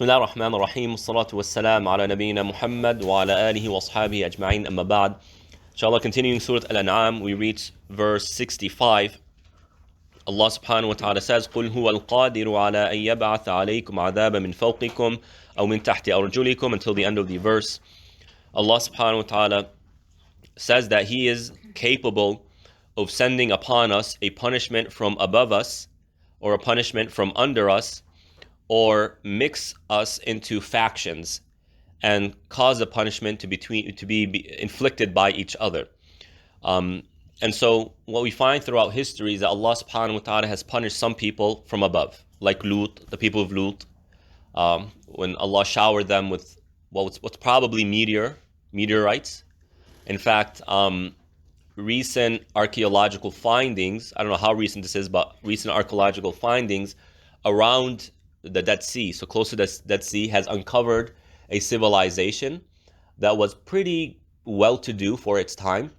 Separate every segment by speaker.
Speaker 1: بسم الله الرحمن الرحيم والصلاة والسلام على نبينا محمد وعلى آله وأصحابه أجمعين أما بعد. Inshallah, continuing Surah Al-An'am, we reach verse 65. Allah subhanahu wa ta'ala says, قُلْ هُوَ الْقَادِرُ عَلَىٰ أَن يَبْعَثَ عَلَيْكُمْ عَذَابًا مِّن فَوْقِكُمْ أَوْ مِن تَحْتِ أَرْجُلِكُمْ, until the end of the verse. Allah subhanahu wa ta'ala says that He is capable of sending upon us a punishment from above us, or a punishment from under us, or mix us into factions and cause the punishment to be inflicted by each other. And so what we find throughout history is that Allah subhanahu wa ta'ala has punished some people from above, like Lut, the people of Lut, when Allah showered them with what's probably meteorites. In fact, recent archaeological findings, I don't know how recent this is, but recent archaeological findings around the Dead Sea, so close to the Dead Sea, has uncovered a civilization that was pretty well-to-do for its time,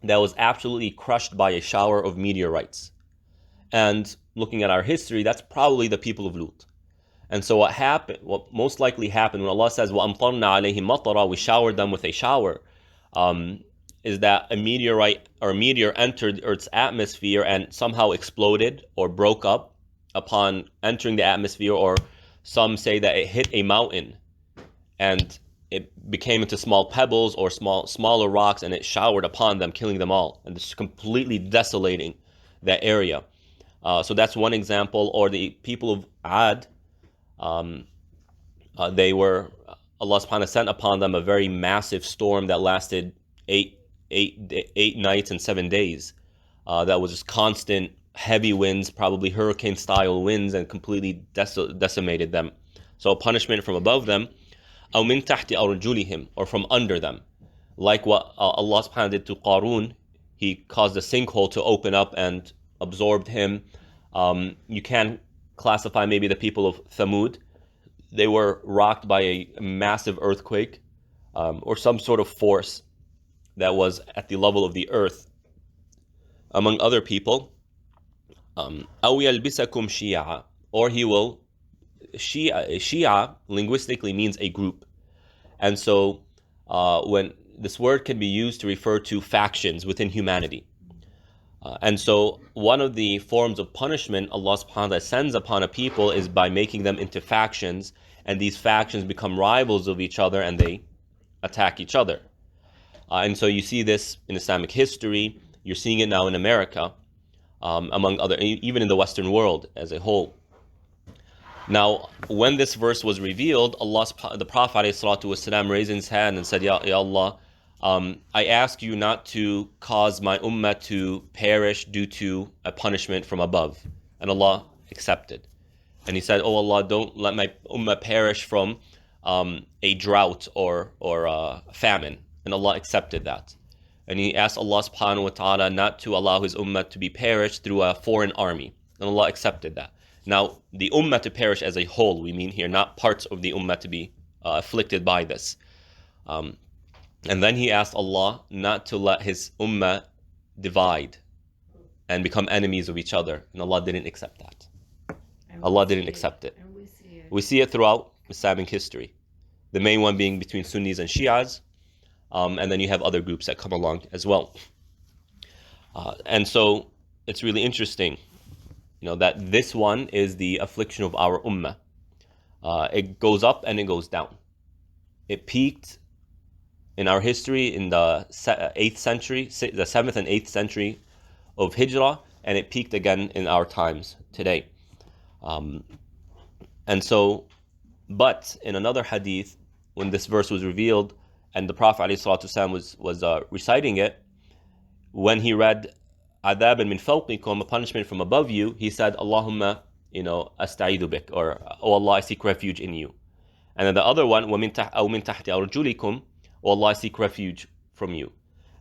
Speaker 1: that was absolutely crushed by a shower of meteorites. And looking at our history, that's probably the people of Lut. And so what most likely happened when Allah says, وَأَمْطَرْنَا عَلَيْهِمْ مَطَرًا, we showered them with a shower, is that a meteor entered Earth's atmosphere and somehow exploded or broke up upon entering the atmosphere, or some say that it hit a mountain and it became into small pebbles or smaller rocks, and it showered upon them, killing them all, and just completely desolating that area. So that's one example. Or the people of Ad, Allah subhanahu wa ta'ala sent upon them a very massive storm that lasted eight nights and 7 days. That was just constant heavy winds, probably hurricane-style winds, and completely decimated them. So a punishment from above them, أو من تحت أرجلهم, or from under them, like what Allah subhanahu wa ta'ala did to Qarun. He caused a sinkhole to open up and absorbed him. You can classify maybe the people of Thamud. They were rocked by a massive earthquake, or some sort of force that was at the level of the earth. Among other people, أو يلبسكم شيعا, or he will, Shia linguistically means a group. And so when this word can be used to refer to factions within humanity. And so one of the forms of punishment Allah subhanahu wa ta'ala sends upon a people is by making them into factions, and these factions become rivals of each other and they attack each other. And so you see this in Islamic history. You're seeing it now in America, among other, even in the Western world as a whole. Now, when this verse was revealed, the Prophet ﷺ raised his hand and said, Ya Allah, I ask you not to cause my ummah to perish due to a punishment from above. And Allah accepted. And he said, Oh Allah, don't let my ummah perish from a drought or famine. And Allah accepted that. And he asked Allah subhanahu wa ta'ala not to allow his ummah to be perished through a foreign army. And Allah accepted that. Now, the ummah to perish as a whole, we mean here, not parts of the ummah to be afflicted by this. And then he asked Allah not to let his ummah divide and become enemies of each other. And Allah didn't accept that. Allah didn't accept it. We see it throughout Islamic history. The main one being between Sunnis and Shias. And then you have other groups that come along as well. And so it's really interesting, that this one is the affliction of our ummah. It goes up and it goes down. It peaked in our history in the 8th century, the 7th and 8th century of Hijrah, and it peaked again in our times today. And so, but in another hadith, when this verse was revealed, and the Prophet ﷺ was reciting it, when he read عَذَابًا مِّن فَوْقِكُمْ, a punishment from above you, he said, Allahumma, أَسْتَعِيذُ بِكَ, or Oh Allah, I seek refuge in you. And then the other one, أَوْ مِن تَحْتِ أَرْجُلِكُمْ, Oh Allah, I seek refuge from you.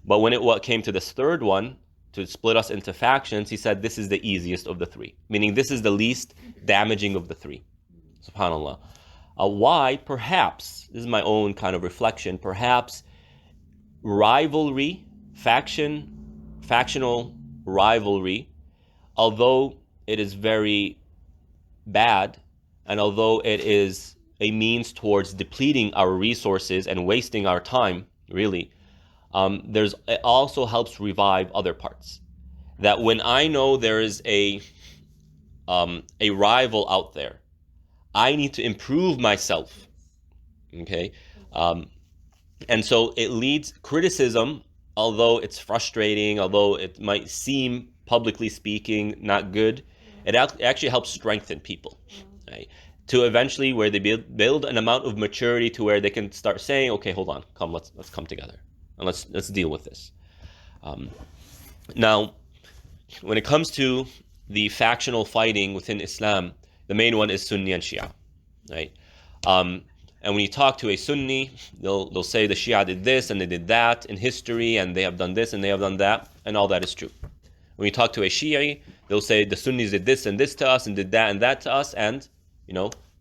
Speaker 1: But when it came to this third one, to split us into factions, he said, this is the easiest of the three, meaning this is the least damaging of the three. SubhanAllah. Why? Perhaps, this is my own kind of reflection, perhaps rivalry, factional rivalry, although it is very bad, and although it a means towards depleting our resources and wasting our time, really, it also helps revive other parts. That when I know there is a rival out there, I need to improve myself. Okay, and so it leads criticism, although it's frustrating, although it might seem, publicly speaking, not good. It actually helps strengthen people, right? To eventually where they build an amount of maturity to where they can start saying, okay, hold on, let's come together and let's deal with this. Now, when it comes to the factional fighting within Islam, the main one is Sunni and Shia, right? And when you talk to a Sunni, they'll say the Shia did this and they did that in history, and they have done this and they have done that, and all that is true. When you talk to a Shi'i, they'll say the Sunnis did this and this to us and did that and that to us, and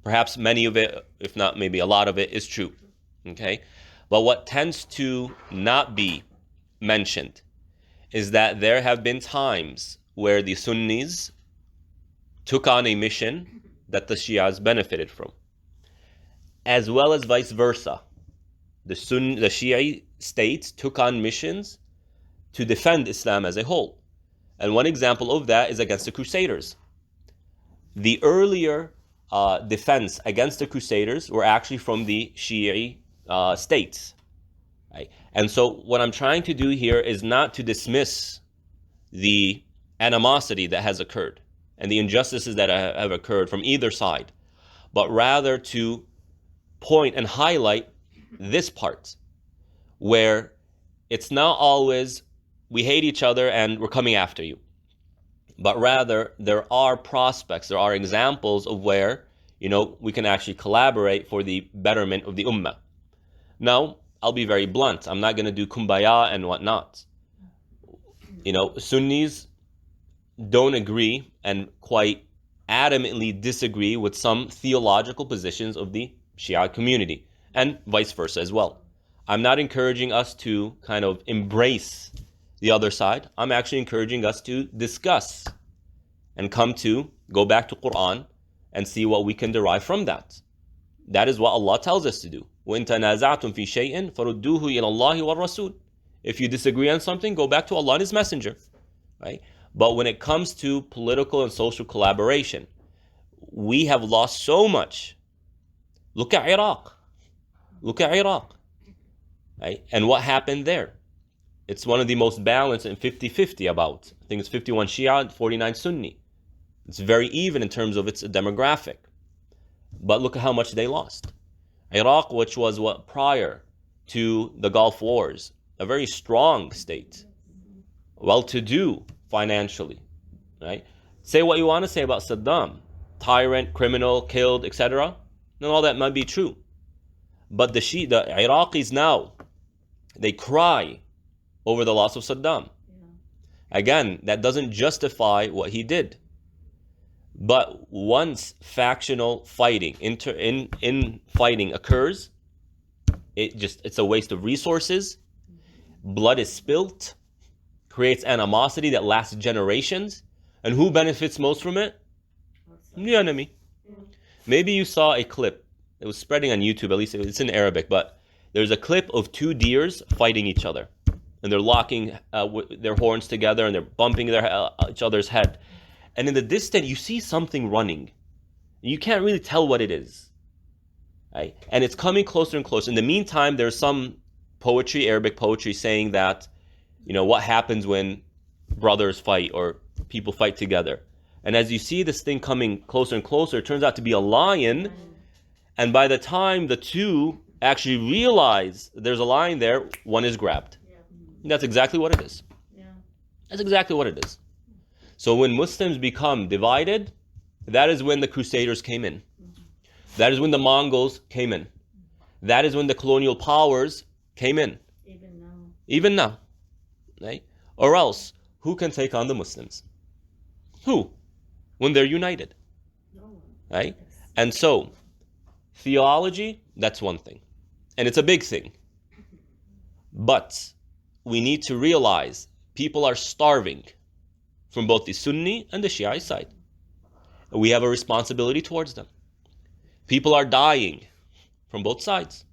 Speaker 1: perhaps many of it, if not maybe a lot of it, is true. Okay? But what tends to not be mentioned is that there have been times where the Sunnis took on a mission that the Shias benefited from, as well as vice versa. The Shi'i states took on missions to defend Islam as a whole. And one example of that is against the Crusaders. The earlier defense against the Crusaders were actually from the Shi'i states. Right? And so what I'm trying to do here is not to dismiss the animosity that has occurred and the injustices that have occurred from either side, but rather to point and highlight this part where it's not always we hate each other and we're coming after you, but rather there are prospects, there are examples of where we can actually collaborate for the betterment of the ummah. Now, I'll be very blunt. I'm not going to do kumbaya and whatnot. Sunnis don't agree and quite adamantly disagree with some theological positions of the Shia community, and vice versa as well. I'm not encouraging us to kind of embrace the other side. I'm actually encouraging us to discuss and go back to Quran and see what we can derive from that. That is what Allah tells us to do. وَإِن تَنَازَعْتُمْ فِي شَيْءٍ فَرُدُّوهُ إِلَى اللَّهِ وَالرَّسُولِ. If you disagree on something, go back to Allah and His Messenger. Right? But when it comes to political and social collaboration, we have lost so much. Look at Iraq. Right? And what happened there? It's one of the most balanced and 50-50 about. I think it's 51 Shia, 49 Sunni. It's very even in terms of its demographic. But look at how much they lost. Iraq, which was prior to the Gulf Wars, a very strong state, well-to-do financially, right? Say what you want to say about Saddam, tyrant, criminal, killed, etc. And all that might be true. But the Iraqis now, they cry over the loss of Saddam. Again, that doesn't justify what he did. But once factional fighting, in fighting occurs, it's a waste of resources. Blood is spilt, creates animosity that lasts generations. And who benefits most from it? The enemy. Maybe you saw a clip. It was spreading on YouTube, at least it's in Arabic, but there's a clip of two deers fighting each other. And they're locking their horns together and they're bumping each other's head. And in the distance, you see something running. You can't really tell what it is. Right? And it's coming closer and closer. In the meantime, there's some poetry, Arabic poetry, saying that, what happens when brothers fight or people fight together. And as you see this thing coming closer and closer, it turns out to be a lion. And by the time the two actually realize there's a lion there, one is grabbed. And that's exactly what it is. That's exactly what it is. So when Muslims become divided, that is when the Crusaders came in. That is when the Mongols came in. That is when the colonial powers came in. Even now. Right? Or else, who can take on the Muslims? Who? When they're united. Right? And so, theology, that's one thing. And it's a big thing. But we need to realize people are starving from both the Sunni and the Shia side. We have a responsibility towards them. People are dying from both sides.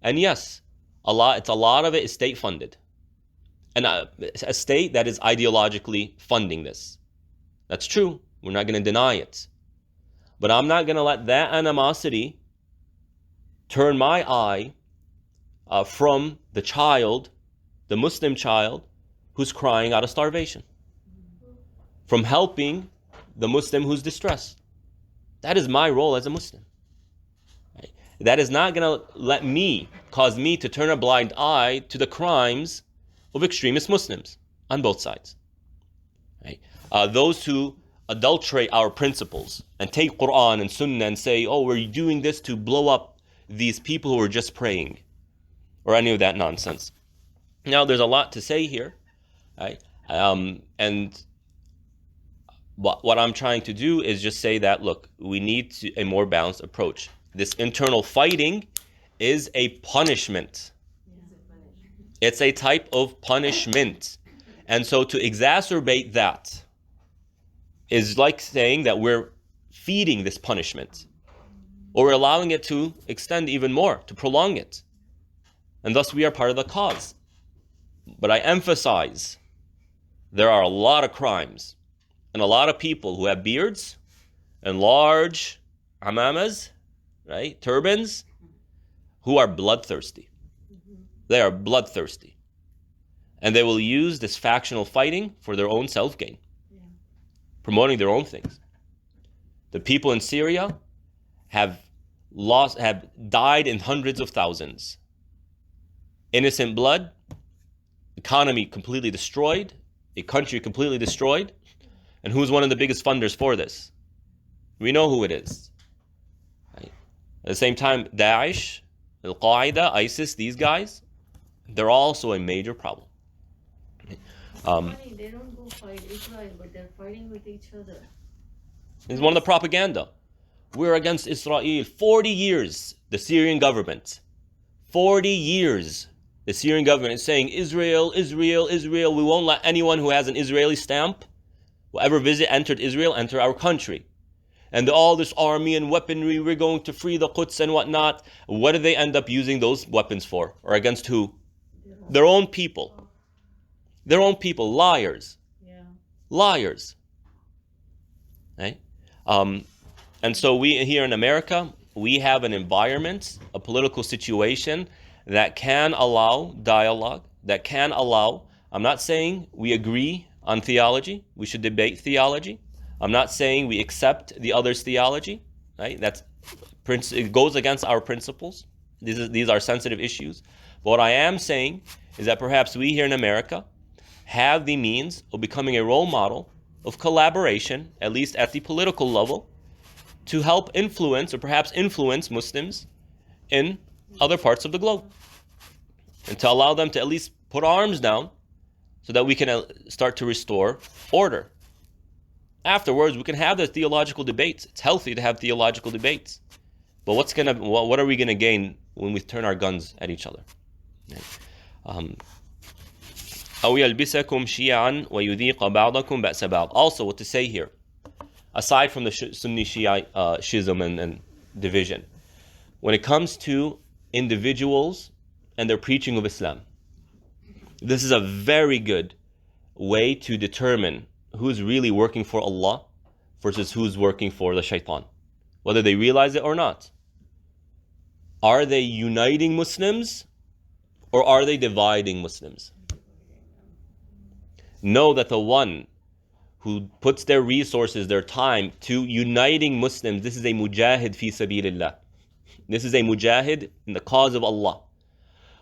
Speaker 1: And yes, a lot of it is state funded. And a state that is ideologically funding this. That's true. We're not going to deny it. But I'm not going to let that animosity turn my eye from the child, the Muslim child, who's crying out of starvation. From helping the Muslim who's distressed. That is my role as a Muslim. Right? That is not going to cause me to turn a blind eye to the crimes of extremist Muslims on both sides. Right? Those who adulterate our principles and take Quran and Sunnah and say, oh, we're doing this to blow up these people who are just praying, or any of that nonsense. Now, there's a lot to say here, right? And what I'm trying to do is just say that, look, we need a more balanced approach. This internal fighting is a punishment. It's a type of punishment. And so to exacerbate that is like saying that we're feeding this punishment, or we're allowing it to extend even more, to prolong it. And thus we are part of the cause. But I emphasize, there are a lot of crimes and a lot of people who have beards and large amamas, right, turbans, who are bloodthirsty. They are bloodthirsty. And they will use this factional fighting for their own self-gain, promoting their own things. The people in Syria have died in hundreds of thousands. Innocent blood, economy completely destroyed, a country completely destroyed. And who's one of the biggest funders for this? We know who it is. Right? At the same time, Daesh, Al-Qaeda, ISIS, these guys, they're also a major problem.
Speaker 2: They don't go fight Israel, but they're fighting with each other.
Speaker 1: It's one of the propaganda. We're against Israel. 40 years, the Syrian government. 40 years, the Syrian government is saying, Israel, Israel, Israel. We won't let anyone who has an Israeli stamp, will ever enter our country. And all this army and weaponry, we're going to free the Quds and whatnot. What do they end up using those weapons for? Or against who? Their own people. Their own people. Liars.
Speaker 2: Yeah.
Speaker 1: Liars. Right? And so we here in America, we have an environment, a political situation that can allow dialogue, that can allow, I'm not saying we agree on theology, we should debate theology. I'm not saying we accept the other's theology, right? It goes against our principles. These are sensitive issues. But what I am saying is that perhaps we here in America have the means of becoming a role model of collaboration, at least at the political level, to help influence or perhaps influence Muslims in other parts of the globe. And to allow them to at least put arms down so that we can start to restore order. Afterwards, we can have the theological debates. It's healthy to have theological debates. But what are we going to gain when we turn our guns at each other? Also, what to say here, aside from the Sunni Shia schism and division, when it comes to individuals and their preaching of Islam, this is a very good way to determine who's really working for Allah versus who's working for the shaitan, whether they realize it or not. Are they uniting Muslims or are they dividing Muslims? Know that the one who puts their resources, their time to uniting Muslims, this is a mujahid fi sabilillah. This is a mujahid in the cause of Allah.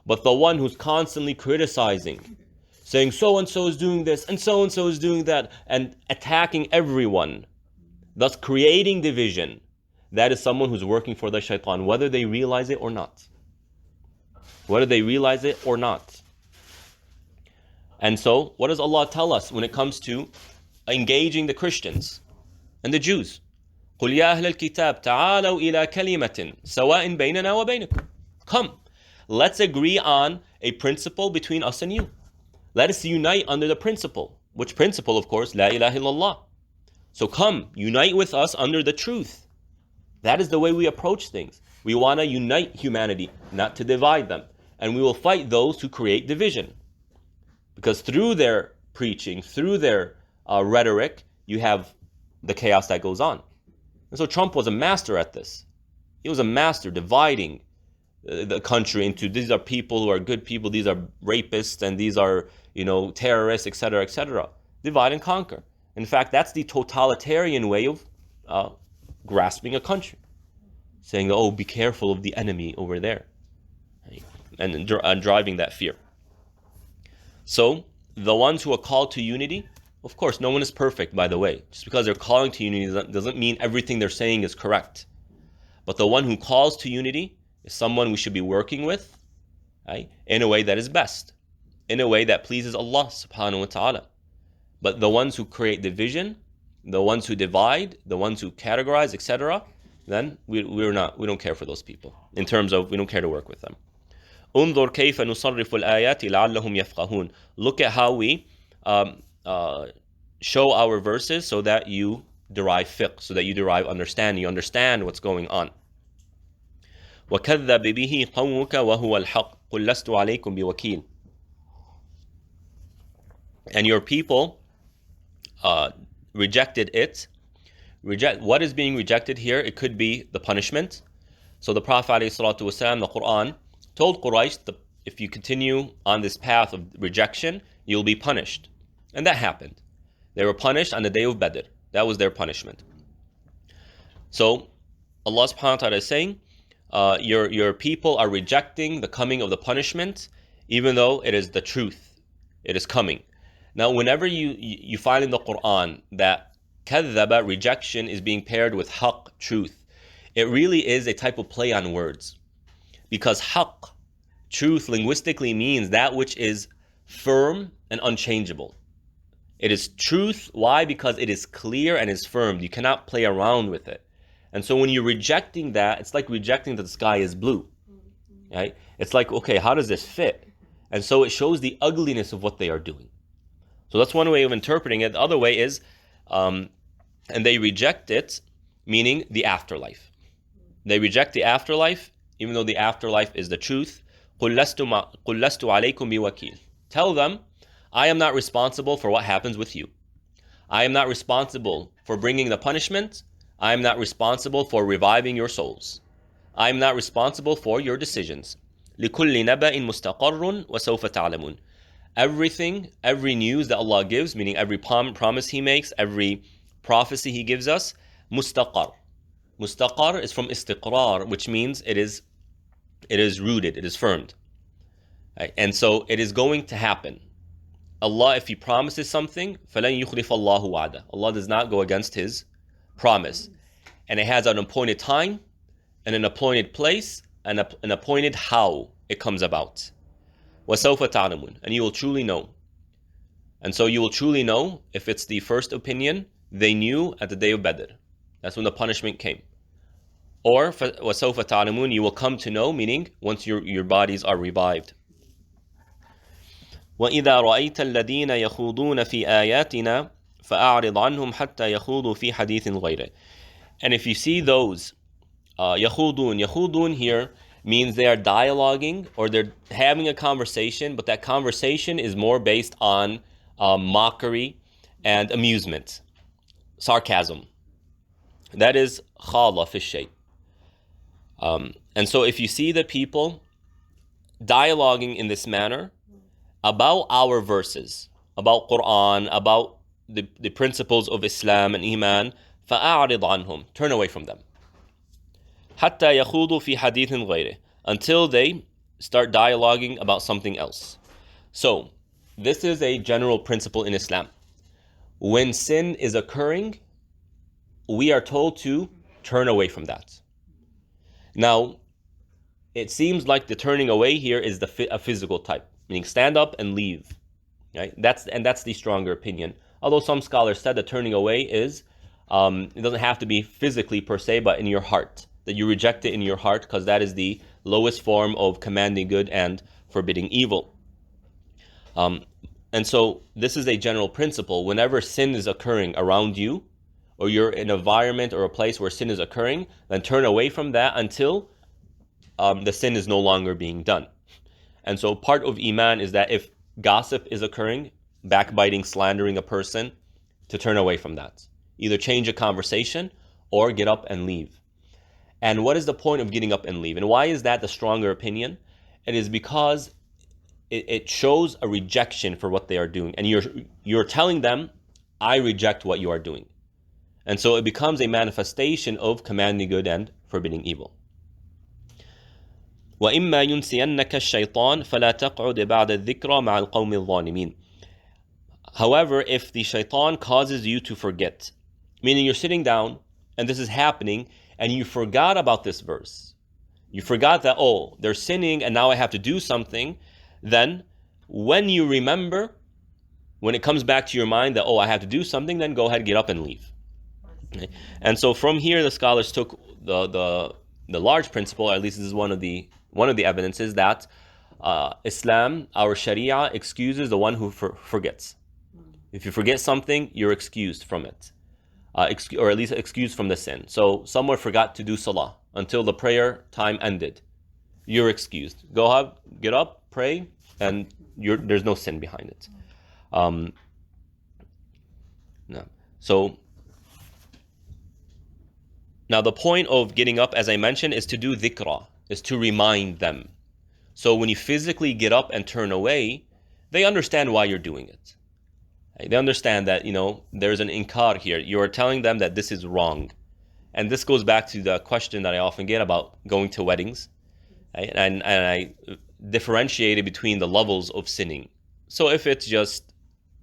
Speaker 1: But the one who's constantly criticizing, saying so-and-so is doing this and so-and-so is doing that, and attacking everyone, thus creating division, that is someone who's working for the shaitan, whether they realize it or not. Whether they realize it or not. And so, what does Allah tell us when it comes to engaging the Christians and the Jews? قُلْ يَا أَهْلَ الْكِتَابِ تَعَالَوْا إِلَى كَلِمَةٍ سَوَاءٍ بَيْنَنَا وَبَيْنَكُمْ. Come, let's agree on a principle between us and you. Let us unite under the principle. Which principle, of course? La ilaha illallah. So come, unite with us under the truth. That is the way we approach things. We want to unite humanity, not to divide them. And we will fight those who create division. Because through their preaching, through their rhetoric, you have the chaos that goes on. And so Trump was a master at this. He was a master dividing the country into these are people who are good people, these are rapists, and these are, terrorists, etc., etc. Divide and conquer. In fact, that's the totalitarian way of grasping a country. Saying, oh, be careful of the enemy over there. And driving that fear. So, the ones who are called to unity, of course, no one is perfect, by the way. Just because they're calling to unity doesn't mean everything they're saying is correct. But the one who calls to unity is someone we should be working with, right, in a way that is best, in a way that pleases Allah subhanahu wa ta'ala. But the ones who create division, the ones who divide, the ones who categorize, etc., then we don't care for those people. In terms of, we don't care to work with them. انظر كيف نصرف الآيات لعلهم يفقهون. Look at how we show our verses so that you derive fiqh, so that you derive understanding, you understand what's going on. وكذب به قومك وهو الحق قل لست عليكم بوكيل. And your people rejected it. What is being rejected here? It could be the punishment. So the Prophet ﷺ, the Quran, told Quraysh that if you continue on this path of rejection, you'll be punished. And that happened. They were punished on the day of Badr. That was their punishment. So Allah subhanahu wa ta'ala is saying, your people are rejecting the coming of the punishment, even though it is the truth. It is coming. Now, whenever you find in the Quran that kadhaba, rejection, is being paired with haqq, truth, it really is a type of play on words. Because haqq, truth, linguistically means that which is firm and unchangeable. It is truth. Why? Because it is clear and is firm. You cannot play around with it. And so when you're rejecting that, it's like rejecting that the sky is blue. Right? It's like, okay, how does this fit? And so it shows the ugliness of what they are doing. So that's one way of interpreting it. The other way is, and they reject it, meaning the afterlife. They reject the afterlife, even though the afterlife is the truth. قُلْ لَسْتُ عَلَيْكُمْ بِوَكِيلٍ. Tell them, I am not responsible for what happens with you. I am not responsible for bringing the punishment. I am not responsible for reviving your souls. I am not responsible for your decisions. لِكُلِّ نَبَإٍ مُسْتَقَرٌ وَسَوْفَ تَعْلَمُونَ. Everything, every news that Allah gives, meaning every promise He makes, every prophecy He gives us, mustaqar. Mustaqar is from istiqrar, which means it is rooted, it is firmed. Right? And so it is going to happen. Allah, if He promises something, فَلَنْ يُخْلِفَ اللَّهُ وَعْدَهُ. Allah does not go against His promise. And it has an appointed time, and an appointed place, and an appointed how it comes about. وَسَوْفَ تَعْلَمُونَ. And you will truly know. And so you will truly know, if it's the first opinion, they knew at the day of Badr. That's when the punishment came. Or وَسَوْفَ تَعْلَمُونَ, you will come to know, meaning once your bodies are revived. وَإِذَا رَأَيْتَ الَّذِينَ يَخُوضُونَ فِي آيَاتِنَا فَأَعْرِضْ عَنْهُمْ حَتَّى يَخُوضُوا فِي حَدِيثٍ غَيْرِهِ. And if you see those, يَخُوضُون here means they are dialoguing or they're having a conversation, but that conversation is more based on mockery and amusement, sarcasm. That is khala fi shay. And so if you see the people dialoguing in this manner about our verses, about Quran, about the principles of Islam and Iman, فَأَعْرِضْ عَنْهُمْ, turn away from them. حَتَّى يَخُوضُوا فِي حَدِيثٍ غَيْرِهِ, until they start dialoguing about something else. So, this is a general principle in Islam. When sin is occurring, we are told to turn away from that. Now, it seems like the turning away here is a physical type, meaning stand up and leave. Right? That's the stronger opinion. Although some scholars said that turning away is, it doesn't have to be physically per se, but in your heart. That you reject it in your heart, because that is the lowest form of commanding good and forbidding evil. And so this is a general principle. Whenever sin is occurring around you, or you're in an environment or a place where sin is occurring, then turn away from that until the sin is no longer being done. And so part of Iman is that if gossip is occurring, backbiting, slandering a person, to turn away from that. Either change a conversation or get up and leave. And what is the point of getting up and leave? And why is that the stronger opinion? It is because it shows a rejection for what they are doing. And you're telling them, I reject what you are doing. And so it becomes a manifestation of commanding good and forbidding evil. وَإِمَّا يُنْسِيَنَّكَ الشَّيْطَانِ فَلَا تَقْعُدْ بَعْدَ الذِّكْرَى مَعَ الْقَوْمِ الظَّالِمِينَ. However, if the shaitan causes you to forget, meaning you're sitting down and this is happening and you forgot about this verse, you forgot that, oh, they're sinning and now I have to do something, then when you remember, when it comes back to your mind that, oh, I have to do something, then go ahead, get up and leave. Okay? And so from here, the scholars took the large principle, or at least this is one of the evidences, that Islam, our Sharia, excuses the one who forgets. If you forget something, you're excused from it, or at least excused from the sin. So someone forgot to do salah until the prayer time ended. You're excused. Go ahead, get up, pray, and there's no sin behind it. No. So now the point of getting up, as I mentioned, is to do dhikra, is to remind them. So when you physically get up and turn away, they understand why you're doing it. They understand that, there's an inkar here. You're telling them that this is wrong. And this goes back to the question that I often get about going to weddings. Right? And I differentiated between the levels of sinning. So if it's just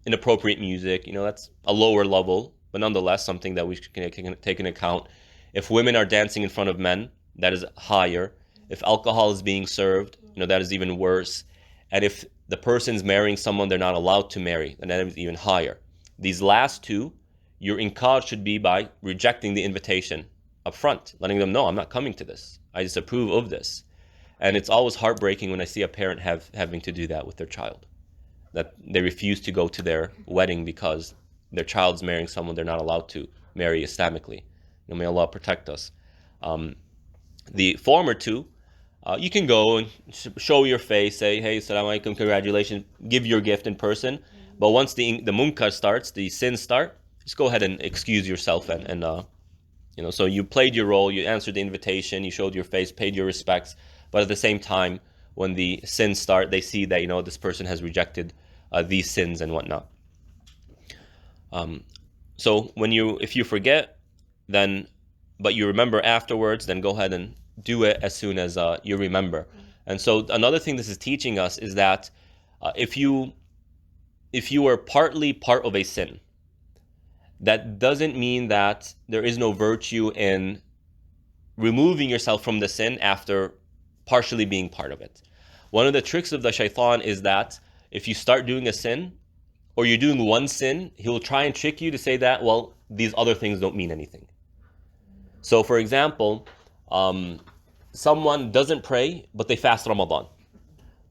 Speaker 1: inappropriate music, that's a lower level, but nonetheless something that we should take into account. If women are dancing in front of men, that is higher. If alcohol is being served, that is even worse. And if the person's marrying someone they're not allowed to marry, then that is even higher. These last two, your inkar should be by rejecting the invitation up front, letting them know, I'm not coming to this. I disapprove of this. And it's always heartbreaking when I see a parent having to do that with their child, that they refuse to go to their wedding because their child's marrying someone they're not allowed to marry Islamically. May Allah protect us. The former two, you can go and show your face, say, hey, assalamu alaikum, congratulations, give your gift in person. But once the munkar starts, the sins start, just go ahead and excuse yourself and so you played your role, you answered the invitation, you showed your face, paid your respects, but at the same time, when the sins start, they see that, this person has rejected these sins and whatnot. So if you forget, but you remember afterwards, then go ahead and do it as soon as you remember. And so another thing this is teaching us is that if you are partly part of a sin, that doesn't mean that there is no virtue in removing yourself from the sin after partially being part of it. One of the tricks of the shaitan is that if you start doing a sin, or you're doing one sin, he will try and trick you to say that, well, these other things don't mean anything. So for example, someone doesn't pray, but they fast Ramadan.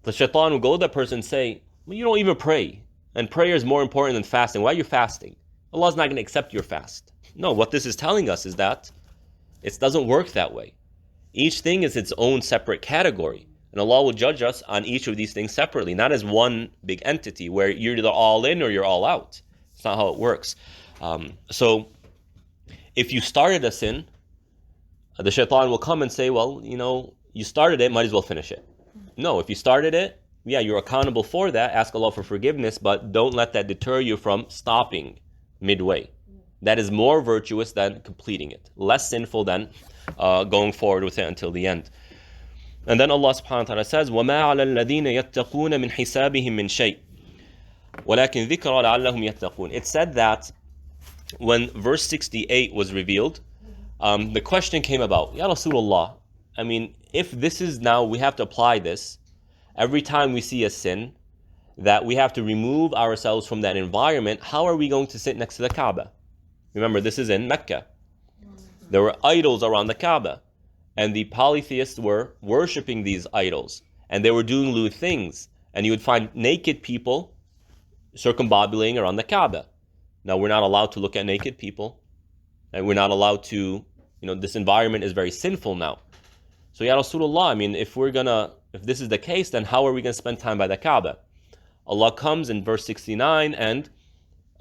Speaker 1: The shaitan will go to that person and say, well, you don't even pray, and prayer is more important than fasting. Why are you fasting? Allah's not going to accept your fast. No, what this is telling us is that it doesn't work that way. Each thing is its own separate category, and Allah will judge us on each of these things separately, not as one big entity where you're either all in or you're all out. It's not how it works. So if you started a sin, the shaitan will come and say, well, you started it, might as well finish it. No, if you started it, yeah, you're accountable for that. Ask Allah for forgiveness, but don't let that deter you from stopping midway. That is more virtuous than completing it, less sinful than going forward with it until the end. And then Allah subhanahu wa ta'ala says, وَمَا عَلَى الَّذِينَ يَتَّقُونَ مِنْ حِسَابِهِمْ مِنْ شَيْءٍ وَلَكِنْ ذِكْرَ لَعَلَّهُمْ يَتَّقُونَ. It said that when verse 68 was revealed, the question came about, Ya Rasulullah, if this is now, we have to apply this, every time we see a sin, that we have to remove ourselves from that environment, how are we going to sit next to the Kaaba? Remember, this is in Mecca. There were idols around the Kaaba, and the polytheists were worshipping these idols, and they were doing lewd things, and you would find naked people circumambulating around the Kaaba. Now, we're not allowed to look at naked people, and we're not allowed to, this environment is very sinful now. So Ya Rasulullah, I mean, if this is the case, then how are we going to spend time by the Kaaba? Allah comes in verse 69 and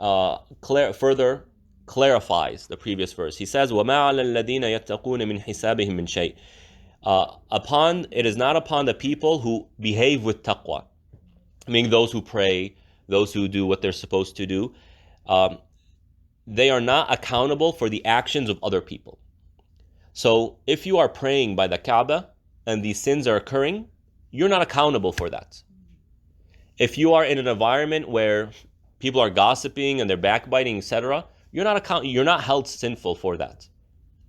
Speaker 1: further clarifies the previous verse. He says, وَمَا عَلَى الَّذِينَ يَتَّقُونَ مِنْ حِسَابِهِم مِّن شَيْءٍ. It is not upon the people who behave with taqwa, meaning those who pray, those who do what they're supposed to do. They are not accountable for the actions of other people. So if you are praying by the Kaaba and these sins are occurring, you're not accountable for that. If you are in an environment where people are gossiping and they're backbiting, etc., you're not held sinful for that,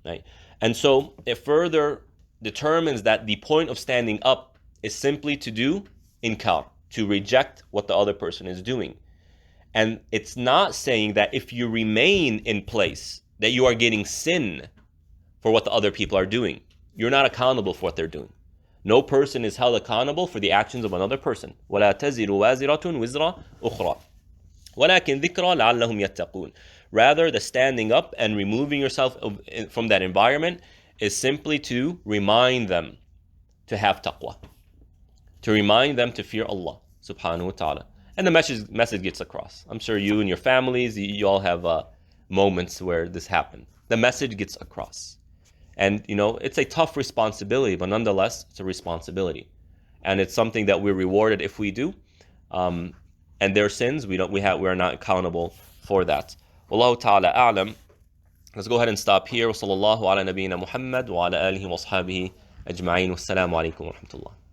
Speaker 1: right? And so it further determines that the point of standing up is simply to do inkar, to reject what the other person is doing. And it's not saying that if you remain in place that you are getting sin for what the other people are doing. You're not accountable for what they're doing. No person is held accountable for the actions of another person. وَلَا تَزِرُ وَازِرَةٌ وِزْرَ أُخْرَى وَلَكِنْ ذِكْرَى لَعَلَّهُمْ يَتَّقُونَ. Rather, the standing up and removing yourself from that environment is simply to remind them to have taqwa, to remind them to fear Allah subhanahu wa ta'ala. And the message gets across. I'm sure you and your families, you all have moments where this happened. The message gets across. And, it's a tough responsibility, but nonetheless, it's a responsibility. And it's something that we're rewarded if we do. And their sins, we are not accountable for that. Wallahu ta'ala a'lam. Let's go ahead and stop here. Wa sallallahu ala nabiyyina Muhammad wa ala alihi wa ashabihi ajma'in. Wassalamu alaikum wa rahmatullah.